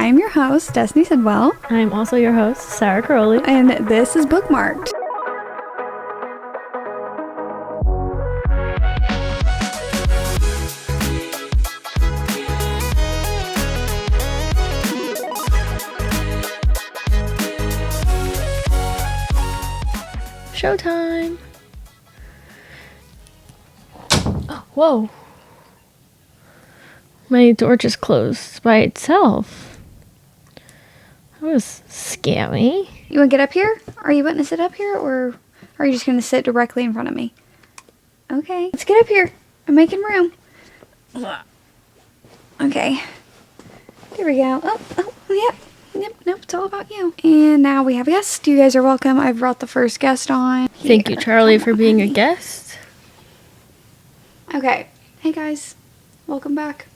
I'm your host, Destiny Sidwell. I'm also your host, Sarah Crowley. And this is Bookmark'd. Showtime. Oh, whoa. My door just closed by itself. That was scary. You want to get up here? Are you wanting to sit up here, or are you just going to sit directly in front of me? Okay, let's get up here. I'm making room. Okay. There we go. Yep, nope, it's all about you. And now we have a guest. You guys are welcome. I brought the first guest on. Thank you, Charlie, for being a guest. Okay. Hey, guys. Welcome back.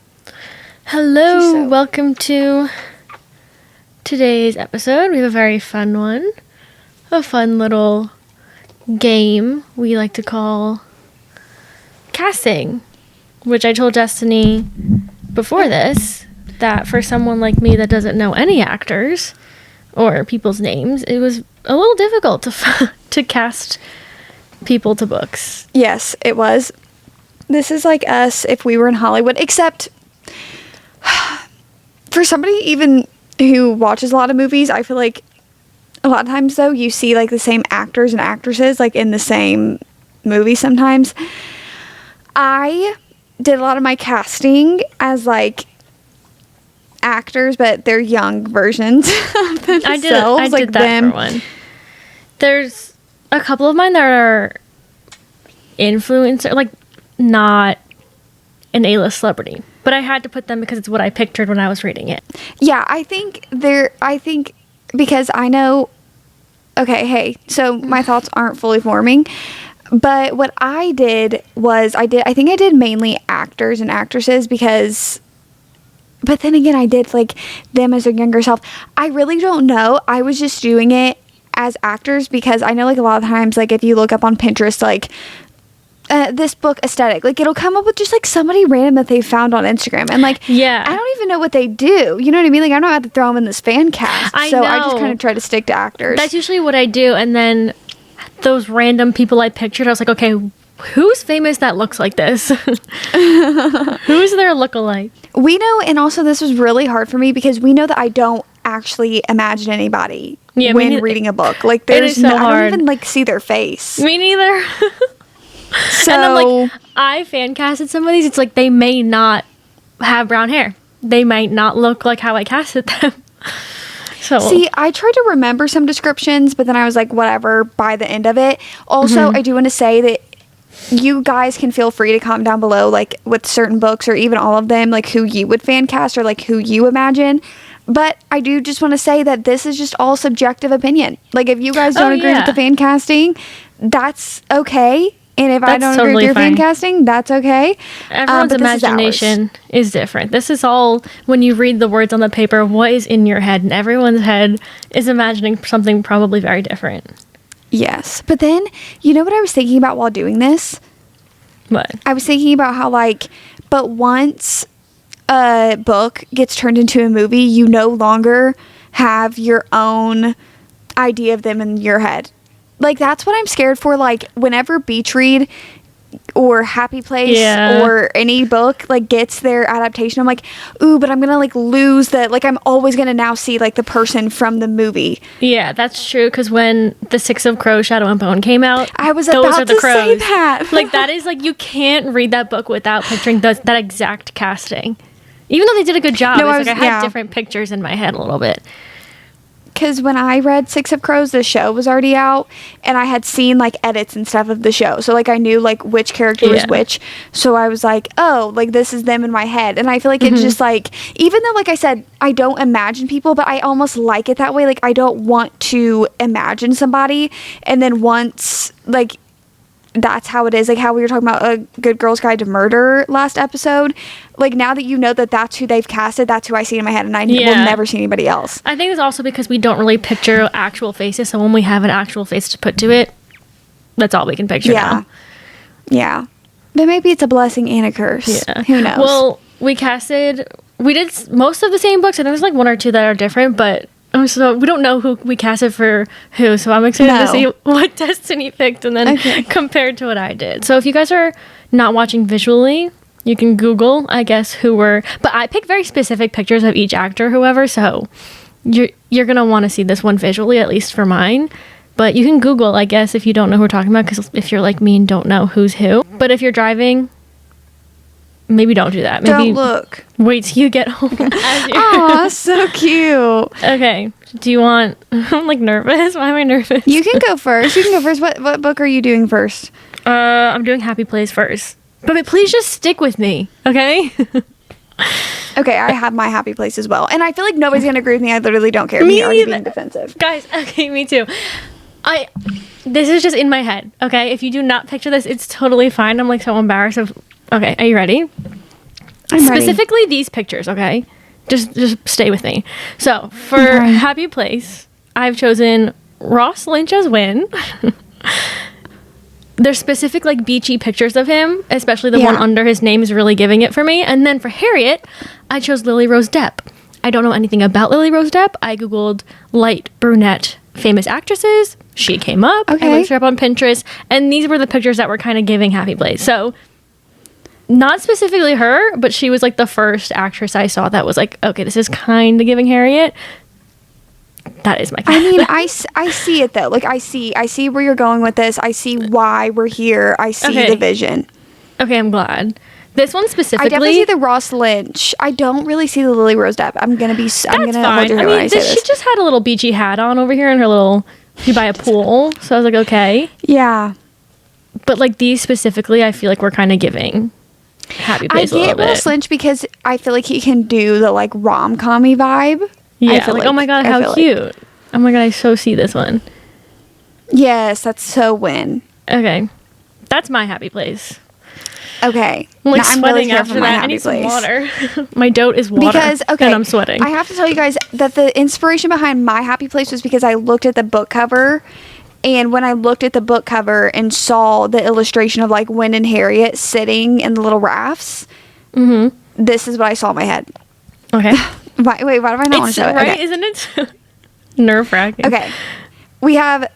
Hello. Welcome to today's episode. We have a very fun one. A fun little game we like to call casting, which I told Destiny before this, that for someone like me that doesn't know any actors or people's names, it was a little difficult to cast people to books. Yes, it was. This is like us if we were in Hollywood, except for somebody even who watches a lot of movies, I feel like a lot of times, though, you see like the same actors and actresses like in the same movie sometimes. I did a lot of my casting as like actors, but they're young versions of themselves. I did that for one. There's a couple of mine that are influencer, like not an A-list celebrity, but I had to put them because it's what I pictured when I was reading it. Yeah, I think because I know, okay, hey, so my thoughts aren't fully forming, but what I did was I think I did mainly actors and actresses because, but then again, I did like them as their younger self. I really don't know. I was just doing it as actors because I know like a lot of times, like if you look up on Pinterest, like this book aesthetic, like it'll come up with just like somebody random that they found on Instagram, and like yeah, I don't even know what they do, you know what I mean? Like I don't have to throw them in this fan cast, I just kind of try to stick to actors. That's usually what I do. And then those random people I pictured, I was like, okay, who's famous that looks like this? Who's their lookalike? We know, and also this was really hard for me because we know that I don't actually imagine anybody when reading a book. Like there's I don't even like see their face. Me neither. So, and I'm like, I fan casted some of these. It's like they may not have brown hair. They might not look like how I casted them. So see, I tried to remember some descriptions, but then I was like, whatever, by the end of it. Also, I do want to say that you guys can feel free to comment down below, like with certain books or even all of them, like who you would fan cast or like who you imagine. But I do just want to say that this is just all subjective opinion. Like if you guys don't agree with the fan casting, that's okay. And if I don't agree with your fan casting, that's okay. Everyone's imagination is different. This is all, when you read the words on the paper, what is in your head. And everyone's head is imagining something probably very different. Yes. But then, you know what I was thinking about while doing this? What? I was thinking about how, like, but once a book gets turned into a movie, you no longer have your own idea of them in your head. Like, that's what I'm scared for. Like, whenever Beach Read or Happy Place or any book, like, gets their adaptation, I'm like, ooh, but I'm going to, like, lose the, like, I'm always going to now see, like, the person from the movie. Yeah, that's true, because when The Six of Crows, Shadow and Bone came out, I was about to say that. Like, that is, like, you can't read that book without picturing that exact casting. Even though they did a good job, I had different pictures in my head a little bit. Because when I read Six of Crows, the show was already out, and I had seen, like, edits and stuff of the show. So, like, I knew, like, which character was which. So I was like, oh, like, this is them in my head. And I feel like it's just, like, even though, like I said, I don't imagine people, but I almost like it that way. Like, I don't want to imagine somebody, and then once, like, that's how it is. Like, how we were talking about A Good Girl's Guide to Murder last episode. Like, now that you know that that's who they've casted, that's who I see in my head, and I will never see anybody else. I think it's also because we don't really picture actual faces, so when we have an actual face to put to it, that's all we can picture now. Yeah. But maybe it's a blessing and a curse. Yeah. Who knows? Well, we casted we did most of the same books, and there's like one or two that are different, but so we don't know who we casted for who, so I'm excited to see what Destiny picked and then compared to what I did. So if you guys are not watching visually, you can Google, I guess, who were, but I picked very specific pictures of each actor, whoever, so you're gonna want to see this one visually, at least for mine. But you can Google, I guess, if you don't know who we're talking about, because if you're like me and don't know who's who. But if you're driving, maybe don't do that. Maybe don't look. Wait till you get home. Aw, so cute. Okay. Do you want... I'm like nervous. Why am I nervous? You can go first. What book are you doing first? I'm doing Happy Place first. But please just stick with me, okay? Okay, I have my happy place as well. And I feel like nobody's going to agree with me. I literally don't care. Me already being defensive. Guys, okay, me too. This is just in my head, okay? If you do not picture this, it's totally fine. I'm like so embarrassed of... Okay, are you ready? I'm Specifically ready. These pictures, okay? Just stay with me. So, for Happy Place, I've chosen Ross Lynch as Win. There's specific like beachy pictures of him, especially the one under his name is really giving it for me. And then for Harriet, I chose Lily Rose Depp. I don't know anything about Lily Rose Depp. I googled light brunette famous actresses. She came up. I looked her up on Pinterest, and these were the pictures that were kind of giving Happy Place. So not specifically her, but she was like the first actress I saw that was like, okay, this is kind of giving Harriet. That is my I mean, I see it though. Like I see where you're going with this. I see why we're here. I see the vision. Okay, I'm glad. This one specifically, I definitely see the Ross Lynch. I don't really see the Lily Rose Depp. I'm gonna hold your I mean, she just had a little beachy hat on over here in her little by a pool. So I was like, okay, yeah. But like these specifically, I feel like we're kind of giving Happy Place a little bit. I get Ross Lynch because I feel like he can do the like rom-com-y vibe. Yeah, like, oh my god, how cute. Oh my god, I so see this one. Yes, that's so Win. Okay. That's my Happy Place. Okay. I'm like sweating after that. I need some water. My dote is water. Because, okay, and I'm sweating. I have to tell you guys that the inspiration behind my Happy Place was because I looked at the book cover, and when I looked at the book cover and saw the illustration of like Win and Harriet sitting in the little rafts, this is what I saw in my head. Okay. Why do I not want to show it? Right, okay. isn't it? Nerve-wracking. Okay. We have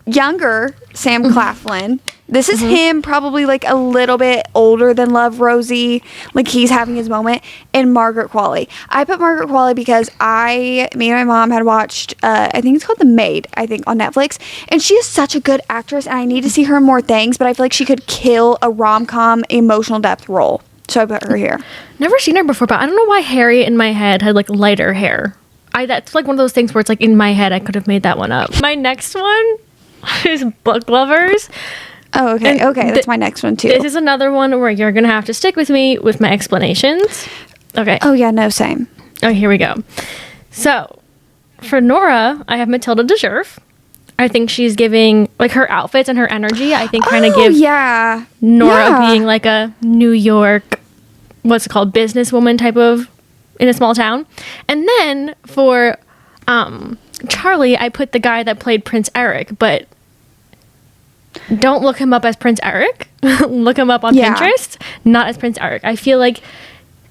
younger Sam Claflin. This is him probably like a little bit older than Love Rosie. Like he's having his moment. And Margaret Qualley. I put Margaret Qualley because me and my mom had watched, I think it's called The Maid, I think, on Netflix. And she is such a good actress and I need to see her in more things, but I feel like she could kill a rom-com emotional depth role. So I put her here. Never seen her before, but I don't know why Harriet in my head had like lighter hair. That's like one of those things where it's like in my head I could have made that one up. My next one is Book Lovers. Oh, okay. Okay, that's my next one too. This is another one where you're gonna have to stick with me with my explanations. Okay. Oh yeah, no, same. Oh, here we go. So for Nora, I have Matilda de Gerf. I think she's giving, like, her outfits and her energy, I think kind of give Nora being like a New York, what's it called, businesswoman type of, in a small town. And then for Charlie, I put the guy that played Prince Eric, but don't look him up as Prince Eric. Look him up on Pinterest, not as Prince Eric. I feel like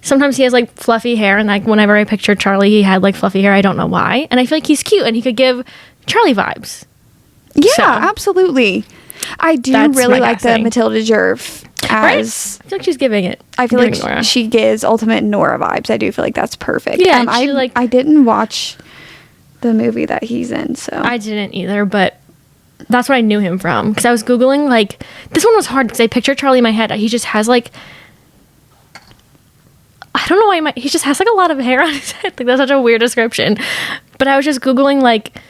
sometimes he has like fluffy hair, and like whenever I picture Charlie, he had like fluffy hair. I don't know why. And I feel like he's cute and he could give Charlie vibes. Yeah, so, absolutely. I do really like the Matilda Gerf as... I feel like she's giving it. I feel like she gives ultimate Nora vibes. I do feel like that's perfect. Yeah, I didn't watch the movie that he's in, so... I didn't either, but that's what I knew him from. Because I was Googling, like... This one was hard because I pictured Charlie in my head. He just has, like... I don't know why he just has, like, a lot of hair on his head. Like, that's such a weird description. But I was just Googling, like...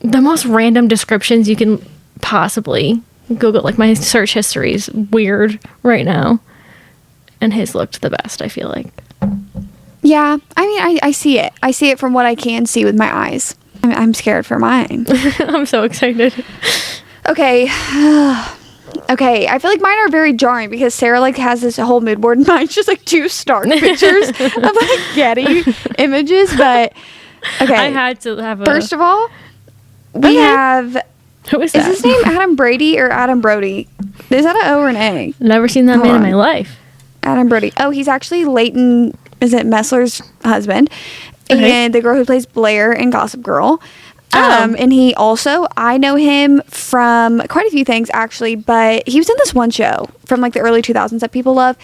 the most random descriptions you can possibly Google. Like my search history is weird right now, and his looked the best, I feel like. Yeah, I mean, I see it. I see it from what I can see with my eyes. I'm scared for mine. I'm so excited. Okay. Okay, I feel like mine are very jarring because Sarah like has this whole mood board and mine's just like 2 stark pictures of like Getty images, but okay. I had to have First of all, we have... Who is that? Is his name Adam Brady or Adam Brody? Is that an O or an A? Never seen that man in my life. Adam Brody. Oh, he's actually Leighton, is it Messler's husband? Okay. And the girl who plays Blair in Gossip Girl. And he also, I know him from quite a few things actually, but he was in this one show from like the early 2000s that people love.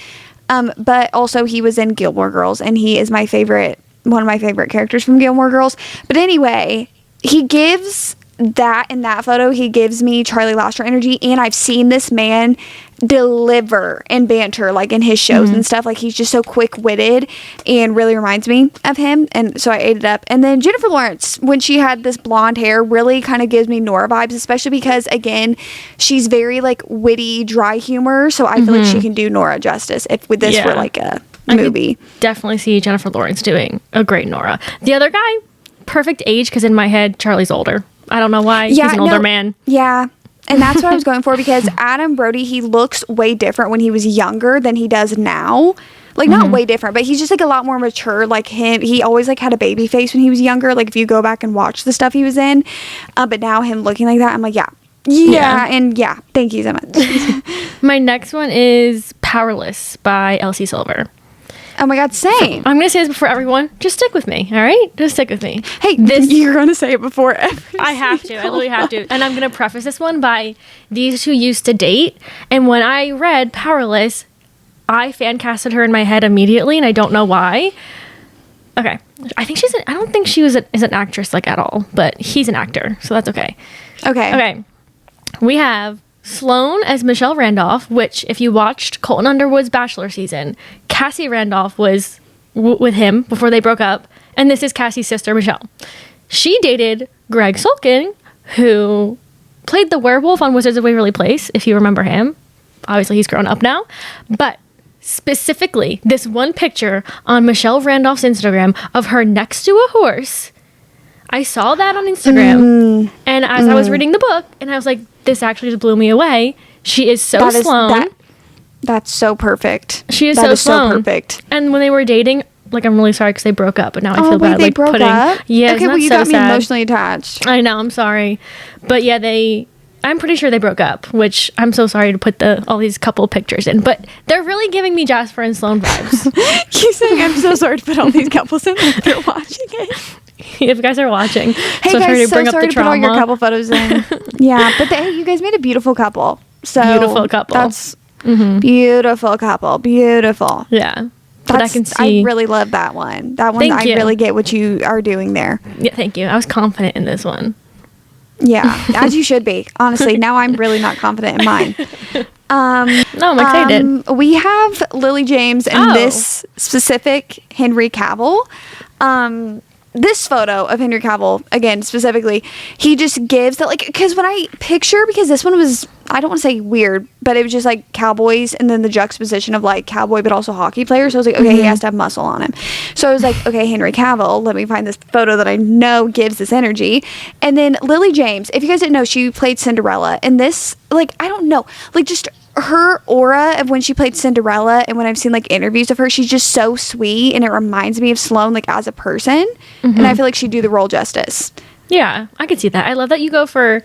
But also he was in Gilmore Girls, and he is one of my favorite characters from Gilmore Girls. But anyway, he gives that photo, he gives me Charlie Lasher energy, and I've seen this man deliver and banter like in his shows and stuff. Like, he's just so quick-witted and really reminds me of him, and so I ate it up. And then Jennifer Lawrence, when she had this blonde hair, really kind of gives me Nora vibes, especially because, again, she's very like witty, dry humor, so I feel like she can do Nora justice if with this were like a movie. I could definitely see Jennifer Lawrence doing a great Nora. The other guy, perfect age, because in my head Charlie's older. I don't know why. He's an older man. Yeah. And that's what I was going for, because Adam Brody, he looks way different when he was younger than he does now. Like, not way different, but he's just like a lot more mature. Like him, he always like had a baby face when he was younger. Like, if you go back and watch the stuff he was in, but now him looking like that, I'm like, yeah, thank you so much. My next one is Powerless by Elsie Silver. Oh my God, same. I'm going to say this before everyone. Just stick with me, all right? Just stick with me. Hey, you're going to say it before every I have to. I literally have to. And I'm going to preface this one by these two used to date. And when I read Powerless, I fan casted her in my head immediately, and I don't know why. Okay. I don't think she is an actress like at all, but he's an actor, so that's okay. Okay. We have Sloane as Michelle Randolph, which, if you watched Colton Underwood's Bachelor season, Cassie Randolph was with him before they broke up, and this is Cassie's sister, Michelle. She dated Greg Sulkin, who played the werewolf on Wizards of Waverly Place, if you remember him. Obviously, he's grown up now. But specifically, this one picture on Michelle Randolph's Instagram of her next to a horse, I saw that on Instagram, and as I was reading the book, and I was like, this actually just blew me away. She is so Sloane. That's so perfect. She is so perfect. And when they were dating, like, I'm really sorry because they broke up, but now I feel bad. They broke up? Yeah, okay, well, you got me emotionally attached. I know, I'm sorry. But yeah, I'm pretty sure they broke up, which I'm so sorry to put all these couple pictures in, but they're really giving me Jasper and Sloane vibes. You saying I'm so sorry to put all these couples in if they're watching it? If you guys are watching, hey so guys, so sorry to put all your couple photos in. Yeah, but hey, you guys made a beautiful couple. So beautiful couple. That's beautiful couple. Beautiful. Yeah. But I can see. I really love that one. That one, I really get what you are doing there. Yeah, thank you. I was confident in this one. Yeah, as you should be. Honestly, now I'm really not confident in mine. No, I'm excited. We have Lily James and this specific Henry Cavill. This photo of Henry Cavill, again, specifically, he just gives that, like, because when I picture, because this one was, I don't want to say weird, but it was just like cowboys and then the juxtaposition of like cowboy but also hockey player. So I was like, okay, he has to have muscle on him. So I was like, okay, Henry Cavill, let me find this photo that I know gives this energy. And then Lily James, if you guys didn't know, she played Cinderella. And this, like, I don't know, like, just her aura of when she played Cinderella and when I've seen like interviews of her, she's just so sweet, and it reminds me of Sloane like as a person, and I feel like she'd do the role justice. Yeah, I could see that. I love that you go for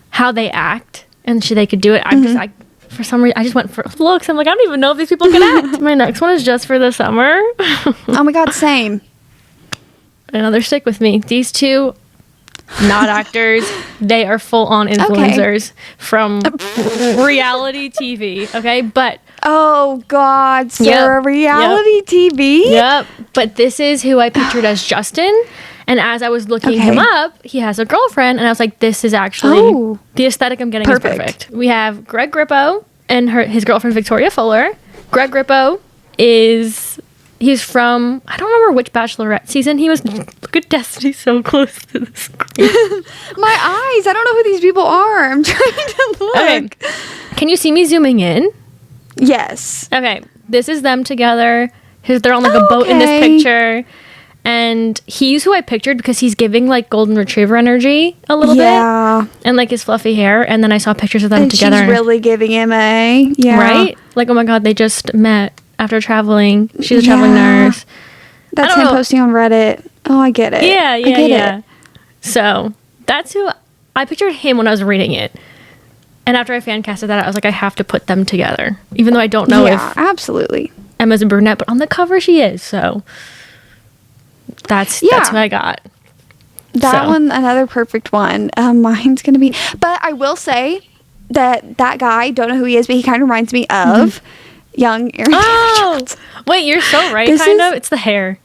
how they act and they could do it. For some reason, I just went for looks. I'm like, I don't even know if these people can act. My next one is Just for the Summer. Oh my God, same. Another stick with me. These two, not actors. They are full-on influencers from reality TV. Okay, but oh God, Sarah, reality TV. Yep. But this is who I pictured as Justin. And as I was looking him up, he has a girlfriend, and I was like, this is actually the aesthetic I'm getting is perfect. We have Greg Grippo and his girlfriend Victoria Fuller. Greg Grippo he's from, I don't remember which Bachelorette season he was. Look at Destiny so close to the screen. My eyes, I don't know who these people are. I'm trying to look. Okay. Can you see me zooming in? Yes. Okay, this is them together. They're on like a boat in this picture. And he's who I pictured because he's giving like golden retriever energy a little bit. And like his fluffy hair. And then I saw pictures of them together. She's really giving him right? Like, oh my God, they just met after traveling. She's a traveling nurse. That's him posting on Reddit. Oh, I get it. Yeah. I get it. So that's who I pictured him when I was reading it. And after I fan casted that, I was like, I have to put them together. Even though I don't know if... absolutely. Emma's a brunette, but on the cover she is. So that's what I got. That one, another perfect one. Mine's going to be... But I will say that guy, don't know who he is, but he kind of reminds me of young Aaron Taylor Johnson. Wait, you're so right, It's the hair.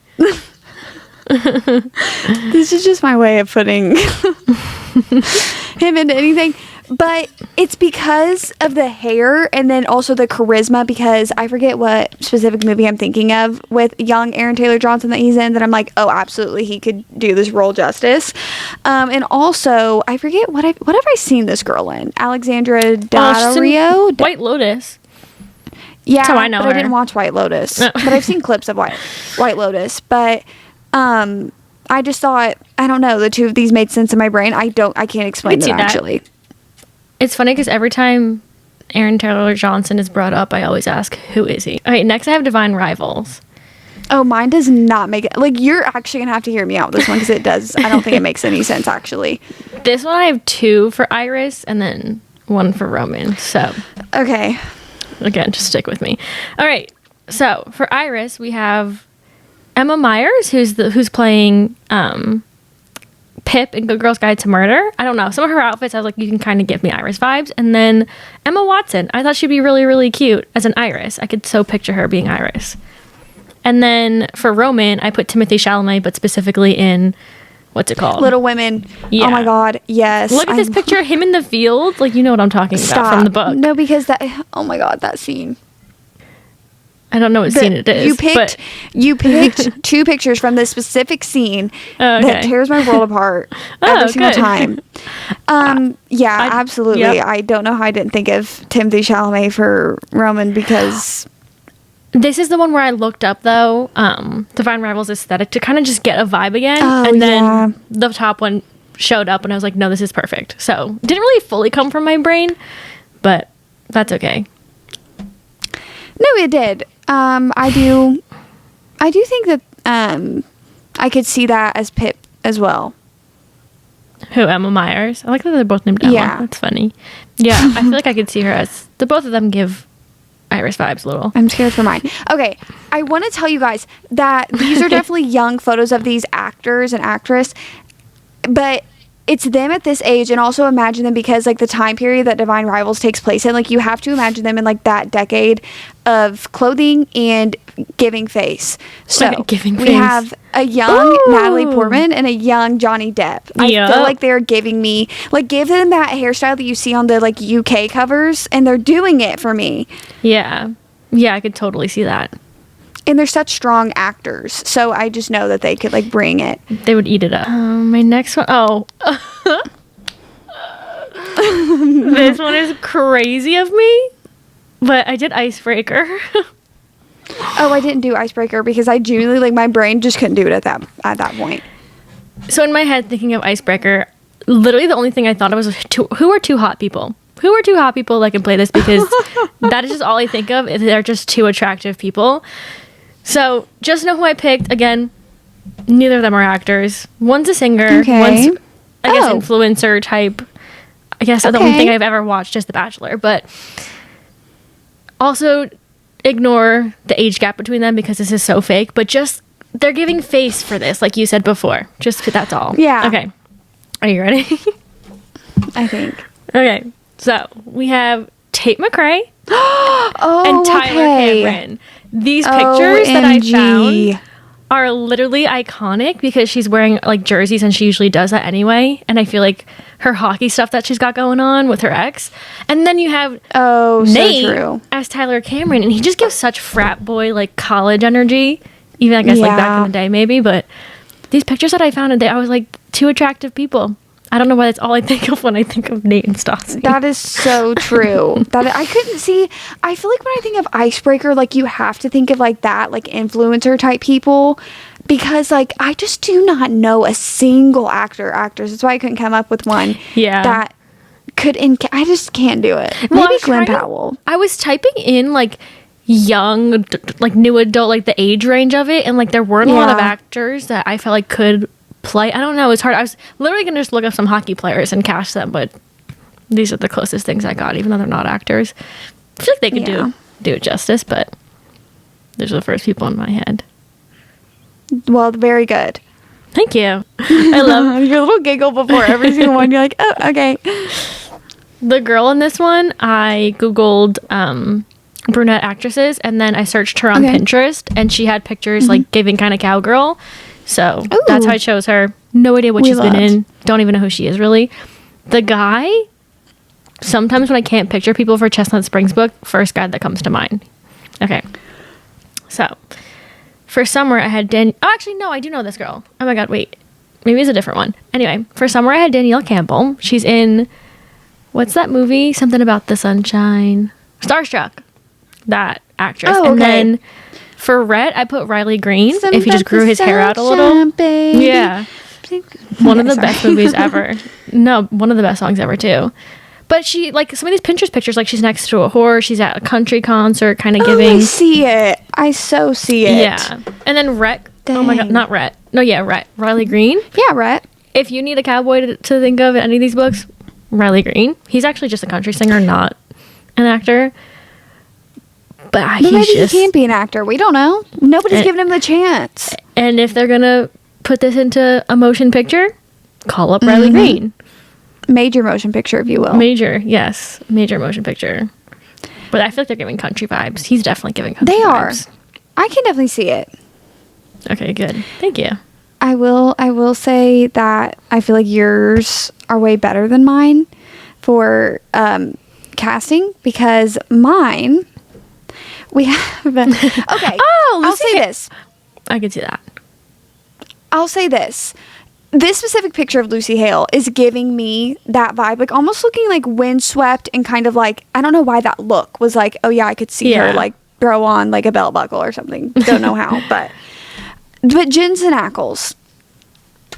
This is just my way of putting him into anything. But it's because of the hair and then also the charisma, because I forget what specific movie I'm thinking of with young Aaron Taylor Johnson that he's in, that I'm like, oh, absolutely, he could do this role justice. And also, I forget, what have I seen this girl in? Alexandra Daddario? White Lotus. Yeah, that's how I know her. I didn't watch White Lotus. But I've seen clips of White Lotus. But I just thought, I don't know, the two of these made sense in my brain. I can't explain them, actually. It's funny because every time Aaron Taylor Johnson is brought up, I always ask, who is he? All right, next I have Divine Rivals. Oh, mine does not make it. Like, you're actually going to have to hear me out with this one because it does. I don't think it makes any sense, actually. This one I have 2 for Iris and then 1 for Roman. So, okay. Again, just stick with me. All right. So, for Iris, we have Emma Myers, who's playing Pip in Good Girl's Guide to Murder. I don't know. Some of her outfits, I was like, you can kind of give me Iris vibes. And then Emma Watson. I thought she'd be really, really cute as an Iris. I could so picture her being Iris. And then for Roman, I put Timothée Chalamet, but specifically in, what's it called? Little Women. Yeah. Oh my God. Yes. Look at this picture of him in the field. Like, you know what I'm talking about from the book. No, because oh my God, that scene. I don't know what scene it is. You picked 2 pictures from this specific scene that tears my world apart every single time. Absolutely. Yep. I don't know how I didn't think of Timothée Chalamet for Roman, because this is the one where I looked up though Divine Rivals aesthetic to kind of just get a vibe again, and then the top one showed up and I was like, no, this is perfect. So didn't really fully come from my brain, but that's okay. No, it did. I do think that I could see that as Pip as well. Who, Emma Myers? I like that they're both named Emma. Yeah. That's funny. Yeah, I feel like I could see her as... The both of them give Iris vibes a little. I'm scared for mine. Okay, I want to tell you guys that these are definitely young photos of these actors and actress, but it's them at this age, and also imagine them because, like, the time period that Divine Rivals takes place in, like, you have to imagine them in, like, that decade of clothing and giving face. So we have a young Natalie Portman and a young Johnny Depp. I feel like they're giving me, like, give them that hairstyle that you see on the, like, UK covers, and they're doing it for me. Yeah. Yeah, I could totally see that. And they're such strong actors, so I just know that they could, like, bring it. They would eat it up. My next one, this one is crazy of me, but I did Icebreaker. Oh, I didn't do Icebreaker because I genuinely, like, my brain just couldn't do it at that point. So in my head, thinking of Icebreaker, literally the only thing I thought of was who are 2 hot people? Who are 2 hot people that can play this? Because that is just all I think of. They're just 2 attractive people. So just know who I picked. Again, neither of them are actors. One's a singer. Okay. One's, I guess, influencer type. I guess the only thing I've ever watched is The Bachelor. But also ignore the age gap between them because this is so fake. But just, they're giving face for this, like you said before. Just, that's all. Yeah. Okay. Are you ready? I think. Okay. So we have Tate McRae and and Tyler Cameron. These pictures that I found are literally iconic because she's wearing, like, jerseys, and she usually does that anyway. And I feel like her hockey stuff that she's got going on with her ex. And then you have Nate as Tyler Cameron, and he just gives such frat boy, like, college energy. Even, I guess, like, back in the day maybe. But these pictures that I found, I was like, 2 attractive people. I don't know why that's all I think of when I think of Nate and Stassi. That is so true. I couldn't see. I feel like when I think of Icebreaker, like, you have to think of, like, that, like, influencer type people, because, like, I just do not know a single actress. That's why I couldn't come up with one. Yeah. That could. I just can't do it. Maybe Glenn Powell. I was typing in, like, young, like, new adult, like, the age range of it, and, like, there weren't a lot of actors that I felt like could play. I don't know, it's hard. I was literally gonna just look up some hockey players and cast them, but these are the closest things I got, even though they're not actors. I feel like they could do it justice, but Those are the first people in my head. Well, very good. Thank you. I love your little giggle before every single one. You're like, oh, okay. The girl in this one, I Googled brunette actresses, and then I searched her on Pinterest, and she had pictures like giving kind of cowgirl. So that's how I chose her. No idea what she's been in. Don't even know who she is, really. The guy, sometimes when I can't picture people for Chestnut Springs book, first guy that comes to mind. Okay. So, for summer, I had Oh, actually, no, I do know this girl. Oh my god, wait. Maybe it's a different one. Anyway, for summer, I had Danielle Campbell. She's in... What's that movie? Something about the sunshine. Starstruck. That actress. Oh, okay. And then for Rhett, I put Riley Green. If he just grew his hair out a little. Baby. Yeah. One of the best movies ever. No, one of the best songs ever, too. But she, like, some of these Pinterest pictures, like, she's next to a horse. She's at a country concert, kind of giving. I see it. I so see it. Yeah. And then Rhett. Dang. Oh, my God. Not Rhett. No, yeah, Rhett. Riley Green. Yeah, Rhett. If you need a cowboy to think of in any of these books, Riley Green. He's actually just a country singer, not an actor. But maybe he can't be an actor. We don't know. Nobody's giving him the chance. And if they're going to put this into a motion picture, call up Riley Green. Major motion picture, if you will. Major, yes. Major motion picture. But I feel like they're giving country vibes. He's definitely giving country vibes. They are. I can definitely see it. Okay, good. Thank you. I will say that I feel like yours are way better than mine for casting, because mine, we have... Okay. I'll say this. I can see that. I'll say this. This specific picture of Lucy Hale is giving me that vibe, like almost looking like windswept, and kind of like, I don't know why that look was like, oh yeah, I could see her like throw on like a belt buckle or something. Don't know how, but Jensen Ackles.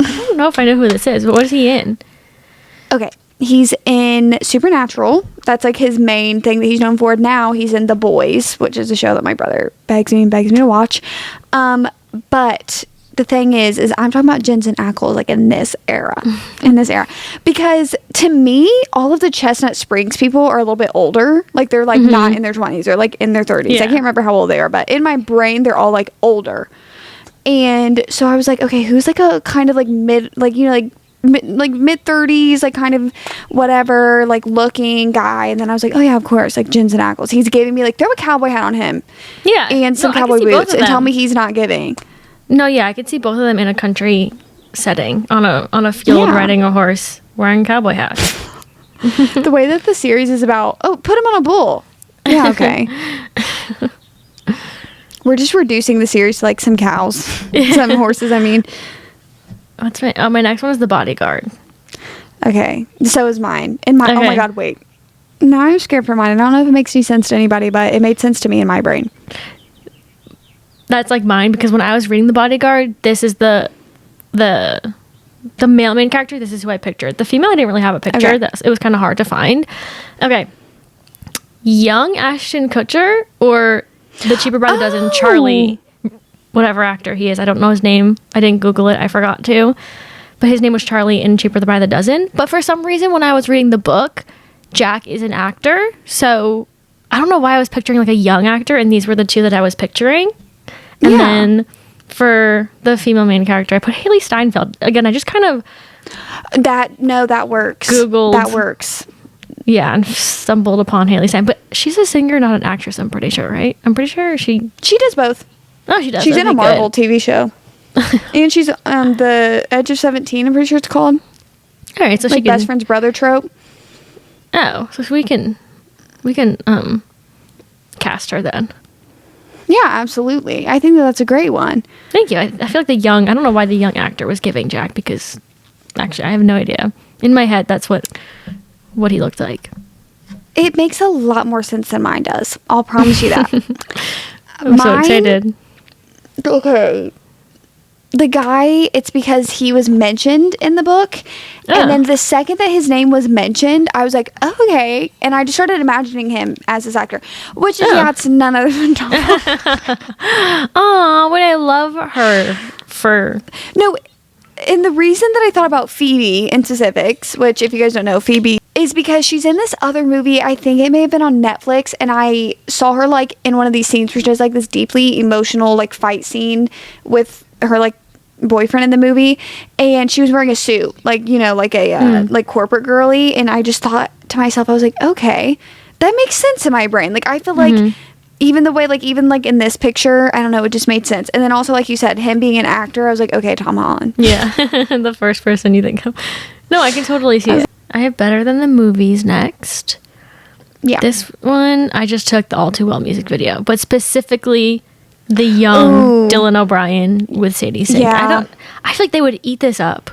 I don't know if I know who this is, but what is he in? Okay. He's in Supernatural. That's like his main thing that he's known for. Now he's in The Boys, which is a show that my brother begs me to watch. But the thing is I'm talking about Jensen Ackles like in this era. Because to me, all of the Chestnut Springs people are a little bit older. Like they're like not in their 20s. They're like in their 30s. Yeah. I can't remember how old they are, but in my brain, they're all like older. And so I was like, okay, who's like a kind of like mid 30s, like kind of whatever, like looking guy. And then I was like, oh yeah, of course, like Jensen Ackles. He's giving me like, throw a cowboy hat on him. Yeah. And some cowboy boots and tell me he's not giving. No, yeah, I could see both of them in a country setting on a field riding a horse wearing cowboy hats. The way that the series is about, put him on a bull. Yeah, okay. We're just reducing the series to like some cows, some horses. I mean, what's my next one is The Bodyguard. Okay, so is mine. Oh my god, wait. No, I'm scared for mine. I don't know if it makes any sense to anybody, but it made sense to me in my brain. That's like mine, because when I was reading The Bodyguard, this is the male main character. This is who I pictured. The female, I didn't really have a picture. Okay. It was kind of hard to find. Okay, young Ashton Kutcher or The Cheaper by the Dozen, Charlie, whatever actor he is. I don't know his name. I didn't Google it. I forgot to. But his name was Charlie in Cheaper by the Dozen. But for some reason, when I was reading the book, Jack is an actor. So I don't know why I was picturing like a young actor, and these were the two that I was picturing. And then for the female main character, I put Haley Steinfeld. Again, I just kind of... That works. Googled. That works. Yeah, and stumbled upon Haley Stein. But she's a singer, not an actress, I'm pretty sure, right? I'm pretty sure she does both. Oh, she does. She's in a Marvel TV show. And she's The Edge of 17, I'm pretty sure it's called. All right, so like she can... best friend's brother trope. Oh, so we can cast her then. Yeah, absolutely. I think that's a great one. Thank you. I feel like I don't know why the young actor was giving Jack, because actually I have no idea. In my head, that's what he looked like. It makes a lot more sense than mine does. I'll promise you that. I'm so excited. Okay. The guy, it's because he was mentioned in the book. And then the second that his name was mentioned, I was like, oh, okay. And I just started imagining him as this actor. Which is, it's none other than Tom. Aw, would I love her for... No, and the reason that I thought about Phoebe in specifics, which if you guys don't know, Phoebe is because she's in this other movie. I think it may have been on Netflix, and I saw her like in one of these scenes where she does like this deeply emotional like fight scene with her like boyfriend in the movie, and she was wearing a suit, like, you know, like a like corporate girly, and I just thought to myself, I was like, okay, that makes sense in my brain. Like, I feel like even the way, like, even like in this picture, I don't know, it just made sense. And then also, like you said, him being an actor, I was like, okay, Tom Holland. Yeah. The first person you think of. No, I can totally see it. I have Better Than the Movies next. Yeah. This one, I just took the All Too Well music video, but specifically the young Dylan O'Brien with Sadie Sink. Yeah. I feel like they would eat this up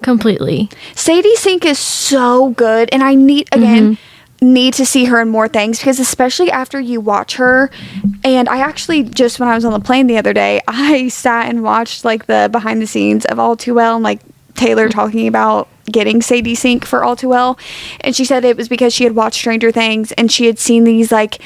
completely. Sadie Sink is so good, and I need to see her in more things, because especially after you watch her, and I actually just, when I was on the plane the other day, I sat and watched like the behind the scenes of All Too Well, and like Taylor talking about getting Sadie Sink for All Too Well, and she said it was because she had watched Stranger Things and she had seen these, like,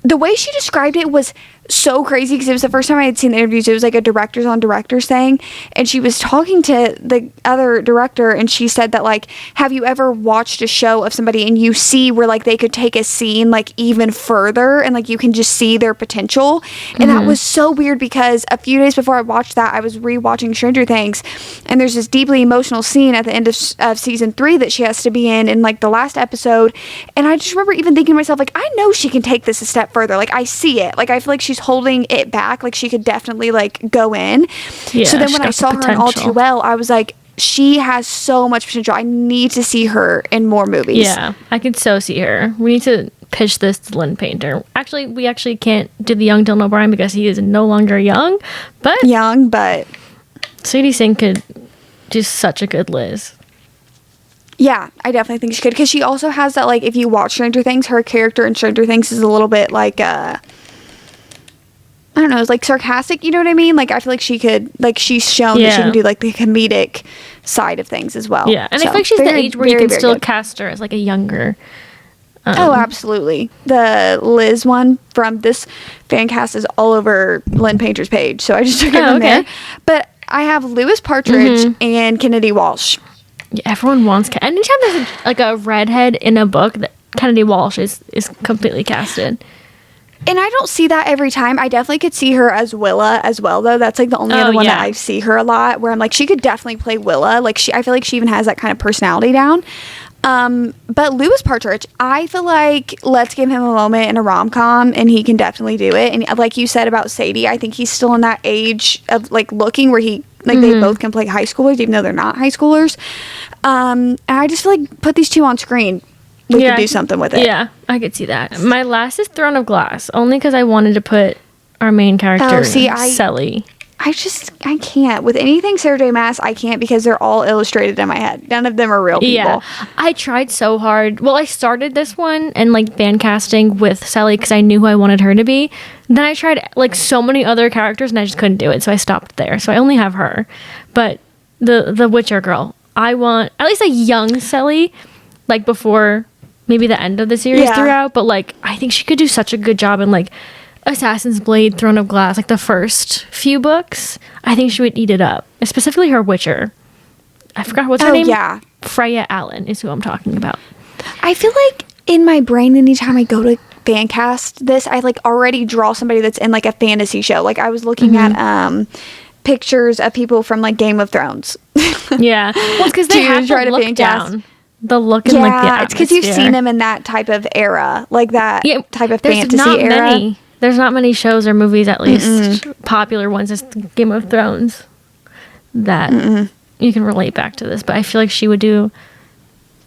the way she described it was so crazy, because it was the first time I had seen the interviews. It was like a directors on directors thing, and she was talking to the other director, and she said that, like, have you ever watched a show of somebody and you see where like they could take a scene like even further, and like you can just see their potential. And that was so weird, because a few days before I watched that, I was rewatching Stranger Things, and there's this deeply emotional scene at the end of season 3 that she has to be in like the last episode, and I just remember even thinking to myself, like, I know she can take this a step further. Like, I see it. Like, I feel like she's holding it back. Like, she could definitely like go in. Yeah, so then when I saw her in All Too Well, I was like, she has so much potential. I need to see her in more movies. Yeah, I could so see her. We need to pitch this to Lynn Painter. Actually, we actually can't do the young Dylan O'Brien because he is no longer young, but Sadie Sink could do such a good Liz. Yeah, I definitely think she could, because she also has that, like, if you watch Stranger Things, her character in Stranger Things is a little bit like I don't know, it's like sarcastic, you know what I mean? Like, I feel like she could, like, she's shown that she can do like the comedic side of things as well. Yeah, and so, I feel like she's the age where you can still cast her as like a younger. Oh, absolutely. The Liz one from this fan cast is all over Lynn Painter's page, so I just took it from there. But I have Lewis Partridge and Kennedy Walsh. Yeah, everyone wants. Anytime there's a redhead in a book, that Kennedy Walsh is completely casted. And I don't see that every time. I definitely could see her as Willa as well, though. That's like the only other one that I see her a lot, where I'm like, she could definitely play Willa. Like, I feel like she even has that kind of personality down. But Lewis Partridge, I feel like let's give him a moment in a rom-com, and he can definitely do it. And like you said about Sadie, I think he's still in that age of like looking where he, like, they both can play high schoolers, even though they're not high schoolers. And I just feel like put these two on screen, we could do something with it. Yeah, I could see that. My last is Throne of Glass, only because I wanted to put our main character, Sally. I can't. With anything Sarah J. Maas, I can't, because they're all illustrated in my head. None of them are real people. Yeah, I tried so hard. Well, I started this one and like fan casting with Sally because I knew who I wanted her to be. Then I tried like so many other characters and I just couldn't do it, so I stopped there. So I only have her. But the Witcher girl, I want at least a young Sally, like before maybe the end of the series throughout. But like, I think she could do such a good job in like Assassin's Blade, Throne of Glass, like the first few books. I think she would eat it up, specifically her Witcher. I forgot what's her name. Yeah, Freya Allen is who I'm talking about. I feel like in my brain, anytime I go to fan cast this, I like already draw somebody that's in like a fantasy show. Like, I was looking at pictures of people from like Game of Thrones. Yeah, well, it's because they have to look down. The look and like the atmosphere. It's because you've seen them in that type of era, like that type of fantasy era. There's not many shows or movies, at least popular ones, as Game of Thrones, that you can relate back to this. But I feel like she would do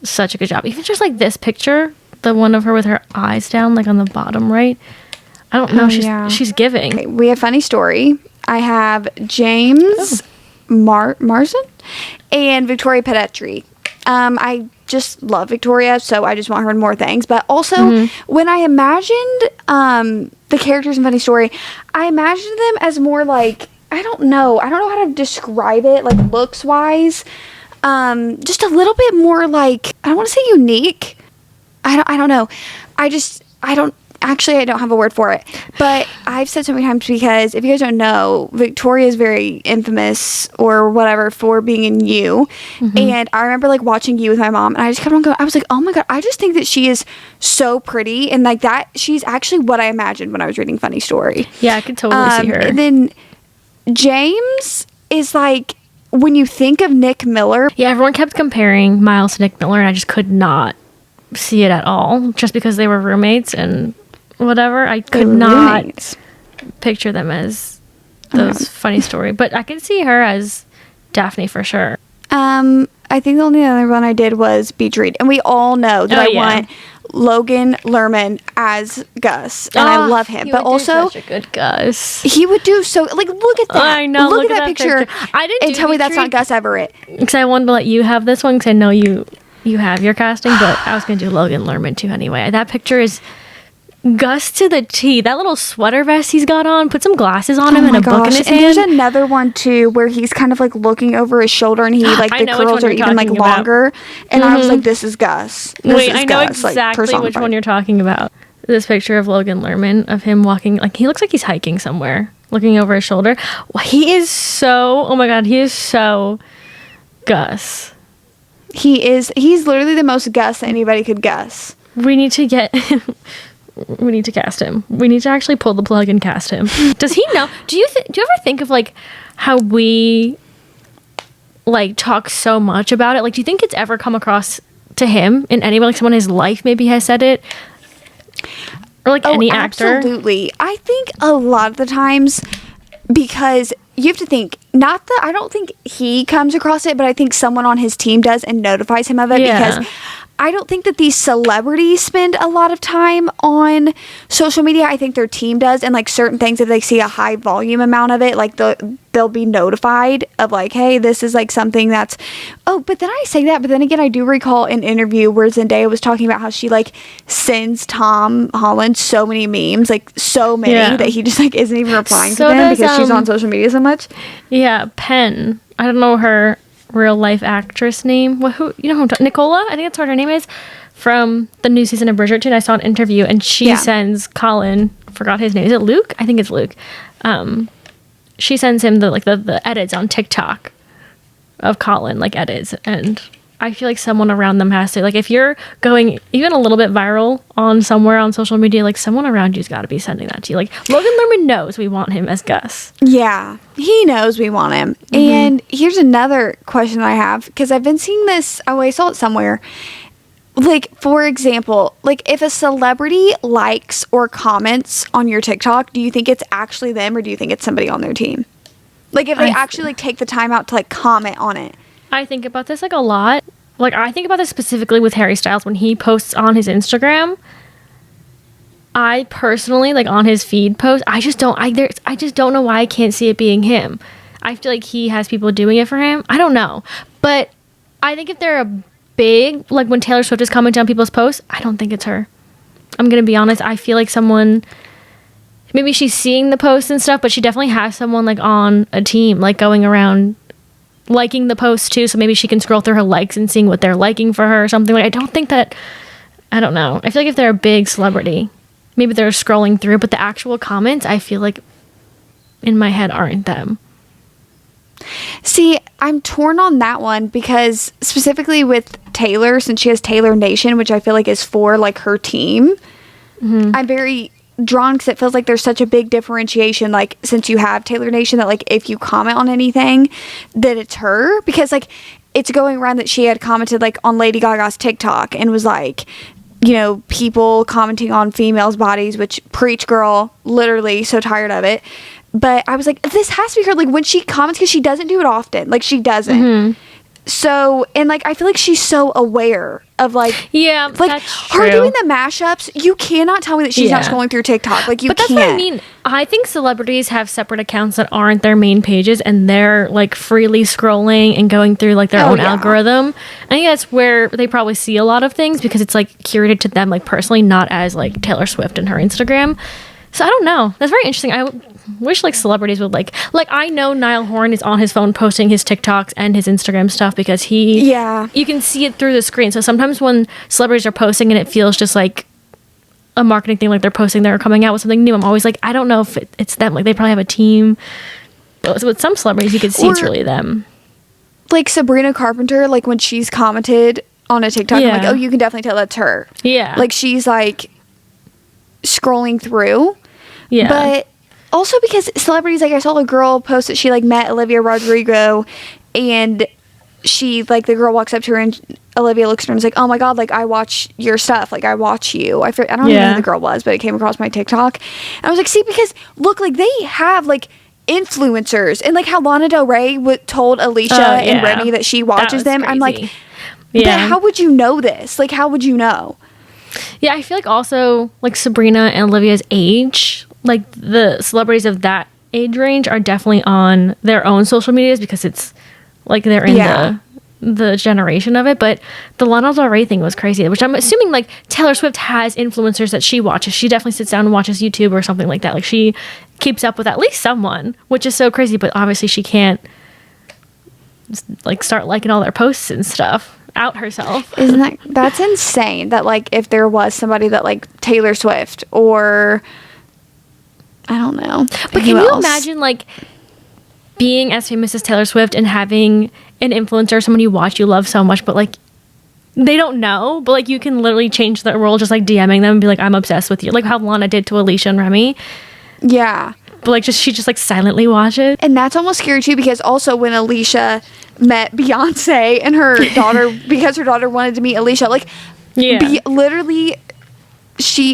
such a good job. Even just like this picture, the one of her with her eyes down, like on the bottom right. I don't know. She's giving. Okay, we have a funny story. I have James Marsden and Victoria Pedetri. I just love Victoria, so I just want her in more things. But also, when I imagined the characters in Funny Story, I imagined them as more like, I don't know how to describe it, like looks wise, just a little bit more like, I don't want to say unique. I don't know. actually, I don't have a word for it, but I've said so many times, because if you guys don't know, Victoria is very infamous or whatever for being in You. And I remember like watching You with my mom, and I just kept on going. I was like, oh my God, I just think that she is so pretty, and like that, she's actually what I imagined when I was reading Funny Story. Yeah, I could totally see her. And then James is like, when you think of Nick Miller. Yeah, everyone kept comparing Miles to Nick Miller, and I just could not see it at all, just because they were roommates and whatever. I could not picture them as those Funny Story, but I could see her as Daphne for sure. I think the only other one I did was Beach Read, and we all know that I want Logan Lerman as Gus, and I love him. But also, such a good Gus. He would do so. Like, look at that. I know. Look at that picture. I didn't. And tell me that's not Gus Everett. Because I wanted to let you have this one, because I know you have your casting, but I was gonna do Logan Lerman too anyway. That picture is Gus to the T. That little sweater vest he's got on, put some glasses on him and a book in his hand. There's another one too where he's kind of like looking over his shoulder, and he like the curls are even like longer. And I was like, this is Gus. I know exactly which one you're talking about. This picture of Logan Lerman, of him walking, like he looks like he's hiking somewhere, looking over his shoulder. He is so, oh my God, he is so Gus. He's literally the most Gus that anybody could guess. We need to cast him. We need to actually pull the plug and cast him. Does he know? Do you ever think of like how we like talk so much about it? Like, do you think it's ever come across to him in any way? Like someone in his life maybe has said it? Or like any actor? Absolutely. I think a lot of the times, because you have to think, not that I don't think he comes across it, but I think someone on his team does and notifies him of it, because I don't think that these celebrities spend a lot of time on social media. I think their team does, and like certain things, if they see a high volume amount of it, like they'll be notified of like, hey, this is like something that's, but then I say that, but then again, I do recall an interview where Zendaya was talking about how she like sends Tom Holland so many memes, like so many that he just like isn't even replying to them because she's on social media so much. Yeah, Penn. I don't know her real life actress name. Who Nicola? I think that's what her name is. From the new season of Bridgerton, I saw an interview, and she sends Colin. Forgot his name. Is it Luke? I think it's Luke. She sends him the edits on TikTok of Colin, like edits, and I feel like someone around them has to, like, if you're going even a little bit viral on somewhere on social media, like someone around you's got to be sending that to you. Like Logan Lerman knows we want him as Gus. Yeah, he knows we want him. And here's another question I have, because I've been seeing this. Oh, I saw it somewhere. Like, for example, like if a celebrity likes or comments on your TikTok, do you think it's actually them, or do you think it's somebody on their team? Like if they actually like take the time out to like comment on it. I think about this like a lot. Like I think about this specifically with Harry Styles when he posts on his Instagram. I personally, like on his feed post, I just don't know why I can't see it being him. I feel like he has people doing it for him. I don't know. But I think if they're a big, like when Taylor Swift is commenting on people's posts, I don't think it's her. I'm going to be honest. I feel like someone, maybe she's seeing the posts and stuff, but she definitely has someone like on a team, like going around liking the post too, so maybe she can scroll through her likes and seeing what they're liking for her or something. Like I don't know. I feel like if they're a big celebrity, maybe they're scrolling through, but the actual comments, I feel like in my head aren't them. See, I'm torn on that one, because specifically with Taylor, since she has Taylor Nation, which I feel like is for like her team, I'm very drawn, because it feels like there's such a big differentiation, like since you have Taylor Nation, that like if you comment on anything that it's her, because like it's going around that she had commented like on Lady Gaga's TikTok and was like, you know, people commenting on females' bodies, which preach, girl, literally so tired of it. But I was like, this has to be her, like when she comments, because she doesn't do it often, like she doesn't. So, and like I feel like she's so aware of like, like that's her true. doing the mashups. You cannot tell me that she's not scrolling through TikTok. Like you But that's can't. what I mean. I think celebrities have separate accounts that aren't their main pages, and they're like freely scrolling and going through like their own algorithm. I think that's where they probably see a lot of things, because it's like curated to them, like personally, not as like Taylor Swift and her Instagram. So I don't know. That's very interesting. I wish like celebrities would like I know Niall Horan is on his phone posting his TikToks and his Instagram stuff, because you can see it through the screen. So sometimes when celebrities are posting and it feels just like a marketing thing, like they're posting they're coming out with something new, I'm always like, I don't know if it's them. Like they probably have a team. But with some celebrities, you could see it's really them. Like Sabrina Carpenter, like when she's commented on a TikTok, I'm like, oh, you can definitely tell that's her. Yeah. Like she's like scrolling through. Yeah. But also because celebrities, like I saw a girl post that she like met Olivia Rodrigo, and she like the girl walks up to her and Olivia looks at her and is like, oh my god, like I watch your stuff, like I watch you. I don't even know who the girl was, but it came across my TikTok and I was like, see, because look, like they have like influencers, and like how Lana Del Rey told Alicia and Remy that she watches them. Crazy. I'm like, but how would you know this? Like how would you know? Yeah, I feel like also like Sabrina and Olivia's age, like the celebrities of that age range are definitely on their own social medias because it's like they're in the generation of it. But the Lana Del Rey thing was crazy, which I'm assuming like Taylor Swift has influencers that she watches. She definitely sits down and watches YouTube or something like that. Like she keeps up with at least someone, which is so crazy. But obviously she can't like start liking all their posts and stuff, out herself. Isn't that's insane that like if there was somebody that like Taylor Swift or I don't know. But can you imagine like being as famous as Taylor Swift and having an influencer, someone you watch, you love so much, but like they don't know, but like you can literally change their world just like DMing them and be like, I'm obsessed with you. Like how Lana did to Alicia and Remy. Yeah. But like she just like silently watches. And that's almost scary too, because also when Alicia met Beyonce and her daughter, because her daughter wanted to meet Alicia, like literally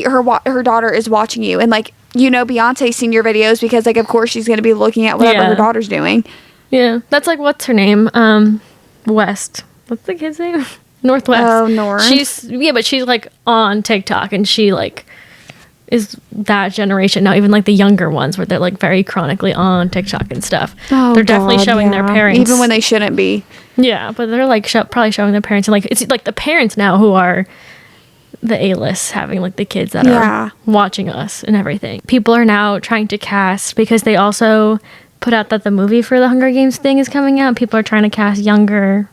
her daughter is watching you, and like Beyonce's seen your videos because like of course she's going to be looking at whatever her daughter's doing. Yeah, that's like, what's her name? West. What's the kid's name? Northwest. Oh, North. But she's like on TikTok, and she like is that generation now. Even like the younger ones, where they're like very chronically on TikTok and stuff. Oh, they're definitely showing their parents, even when they shouldn't be. Yeah, but they're like probably showing their parents, and like it's like the parents now who are the A-list, having like the kids that are watching us and everything. People are now trying to cast, because they also put out that the movie for the Hunger Games thing is coming out. People are trying to cast younger.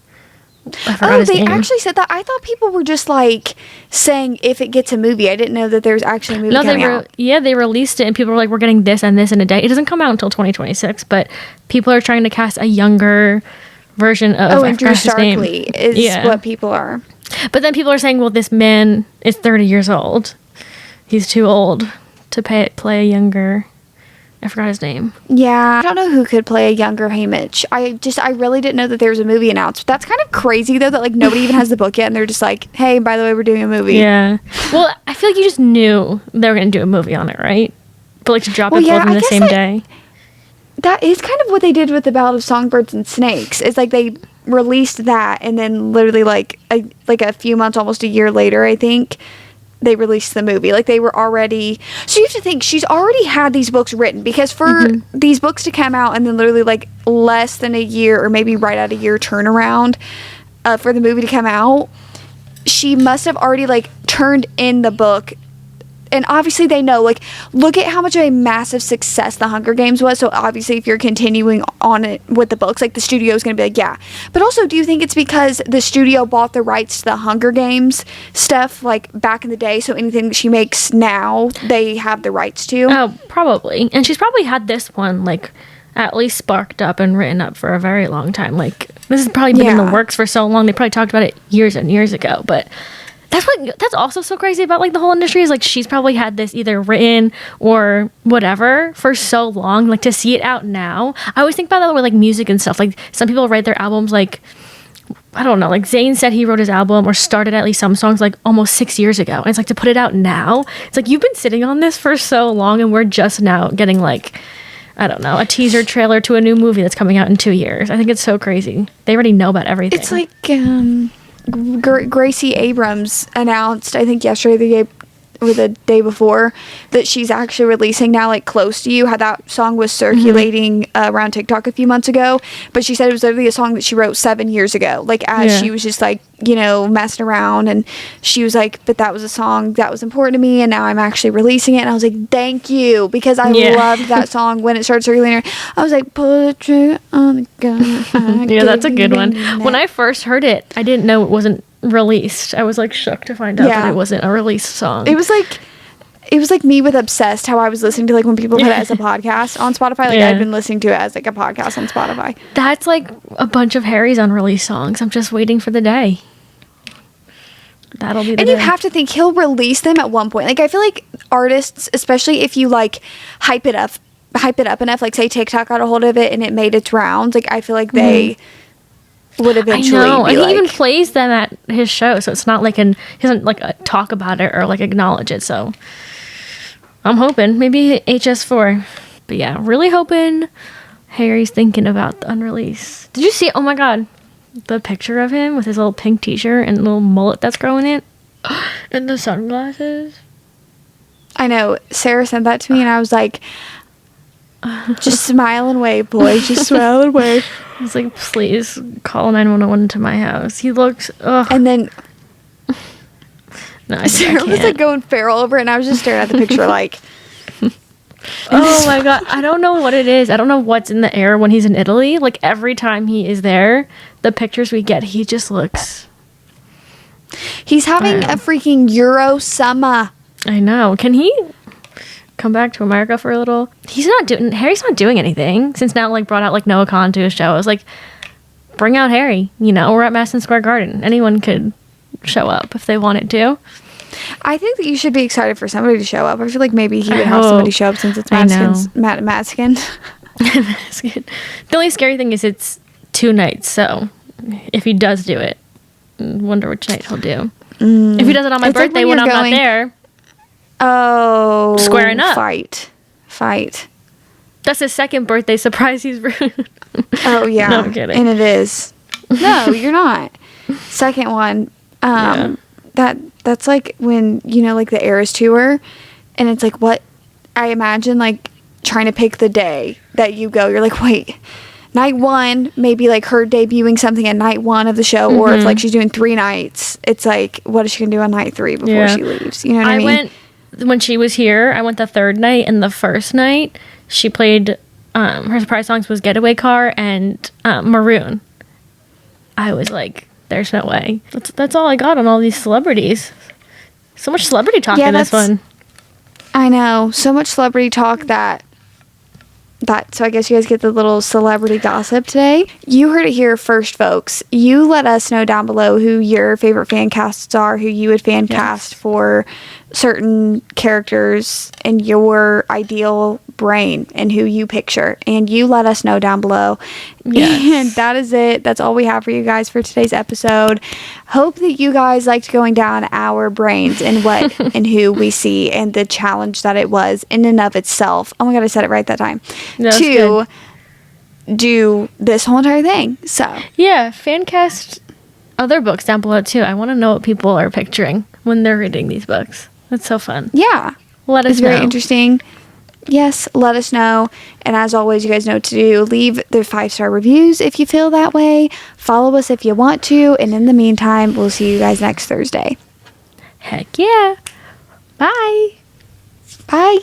They actually said that. I thought people were just like saying if it gets a movie. I didn't know that there's actually a movie coming out. Yeah, they released it, and people were like, we're getting this and this in a day. It doesn't come out until 2026, but people are trying to cast a younger version of Andrew Starkley is what people are. But then people are saying, well, this man is 30 years old. He's too old to play a younger. I forgot his name. Yeah. I don't know who could play a younger Haymitch. I really didn't know that there was a movie announced. That's kind of crazy, though, that like nobody even has the book yet, and they're just like, hey, by the way, we're doing a movie. Yeah. Well, I feel like you just knew they were going to do a movie on it, right? But like to drop it both in the same day. That is kind of what they did with the Ballad of Songbirds and Snakes. It's like they released that, and then literally like a few months, almost a year later, I think, they released the movie. Like they were already, so you have to think she's already had these books written, because for these books to come out and then literally like less than a year or maybe right at a year turnaround for the movie to come out, she must have already like turned in the book. And obviously they know, like, look at how much of a massive success The Hunger Games was. So obviously if you're continuing on it with the books, like the studio is going to be like, yeah. But also, do you think it's because the studio bought the rights to the Hunger Games stuff, like, back in the day? So anything that she makes now, they have the rights to? Oh, probably. And she's probably had this one, like, at least sparked up and written up for a very long time. Like, this has probably been in the works for so long. They probably talked about it years and years ago. But that's also so crazy about like the whole industry, is like she's probably had this either written or whatever for so long. Like to see it out now, I always think about that with like music and stuff. Like some people write their albums like, I don't know, like Zayn said he wrote his album or started at least some songs like almost 6 years ago, and it's like to put it out now, it's like you've been sitting on this for so long, and we're just now getting like, I don't know, a teaser trailer to a new movie that's coming out in 2 years. I think it's so crazy. They already know about everything. It's like Gracie Abrams announced, I think yesterday, the day before, that she's actually releasing now, like Close to You. How that song was circulating around TikTok a few months ago, but she said it was literally a song that she wrote 7 years ago, like as she was just like, messing around, and she was like, but that was a song that was important to me, and now I'm actually releasing it. And I was like, thank you, because I loved that song when it started circulating. I was like, pull the trigger on the gun. Yeah, that's a good one. When I first heard it, I didn't know it wasn't released. I was like shook to find out that it wasn't a released song. It was like it was like me with Obsessed, how I was listening to like when people put it as a podcast on Spotify. Like I'd been listening to it as like a podcast on Spotify. That's like a bunch of Harry's unreleased songs. I'm just waiting for the day. That'll be the And day. you have to think he'll release them at one point. Like I feel like artists, especially if you like hype it up enough, like say TikTok got a hold of it and it made its rounds, like I feel like they would eventually and be he like, even plays them at his show, so it's not like he doesn't like talk about it or like acknowledge it. So I'm hoping maybe HS4, but yeah, really hoping Harry's thinking about the unreleased. Did you see? Oh my god, the picture of him with his little pink t-shirt and little mullet that's growing in, and the sunglasses. I know, Sarah sent that to me and I was like, just smile and wave, boy, just smile and wave. I was like, please call 911 to my house. He looks, ugh. And then no, I Sarah was like going feral over it and I was just staring at the picture like, oh my god, I don't know what it is. I don't know what's in the air when he's in Italy. Like every time he is there, the pictures we get, he just looks, he's having a freaking Euro summer. I know. Can he come back to America for a little? Harry's not doing anything since now like brought out like Noah Khan to his show. I was like, bring out Harry, we're at Madison Square Garden. Anyone could show up if they wanted to. I think that you should be excited for somebody to show up. I feel like maybe he would have somebody show up since it's Madison's. Madison. The only scary thing is it's 2 nights, so if he does do it, I wonder which night he'll do. If he does it on my birthday when I'm not there. Oh, squaring up. Fight. That's his second birthday surprise he's ruined. Oh yeah. No, I'm kidding. And it is. No, you're not. Second one. That's like when like the Eras tour, and it's like what I imagine like trying to pick the day that you go. You're like, wait, night 1, maybe like her debuting something at night 1 of the show, or if like she's doing 3 nights, it's like what is she gonna do on night 3 before she leaves? You know what I mean? When she was here, I went the 3rd night, and the first night she played her surprise songs was Getaway Car and Maroon. I was like, there's no way. That's all I got on all these celebrities. So much celebrity talk in this one. I know. So much celebrity talk that so I guess you guys get the little celebrity gossip today. You heard it here first, folks. You let us know down below who your favorite fan casts are, who you would fan cast for certain characters in your ideal brain and who you picture. And you let us know down below. Yes. And that is it. That's all we have for you guys for today's episode. Hope that you guys liked going down our brains and what and who we see and the challenge that it was in and of itself. Oh my god, I said it right that time. To do this whole entire thing. So yeah, fan cast other books down below too. I want to know what people are picturing when they're reading these books. That's so fun. Yeah. Let us know. It's very interesting. Yes, let us know. And as always, you guys know what to do. Leave the 5-star reviews if you feel that way. Follow us if you want to. And in the meantime, we'll see you guys next Thursday. Heck yeah. Bye. Bye.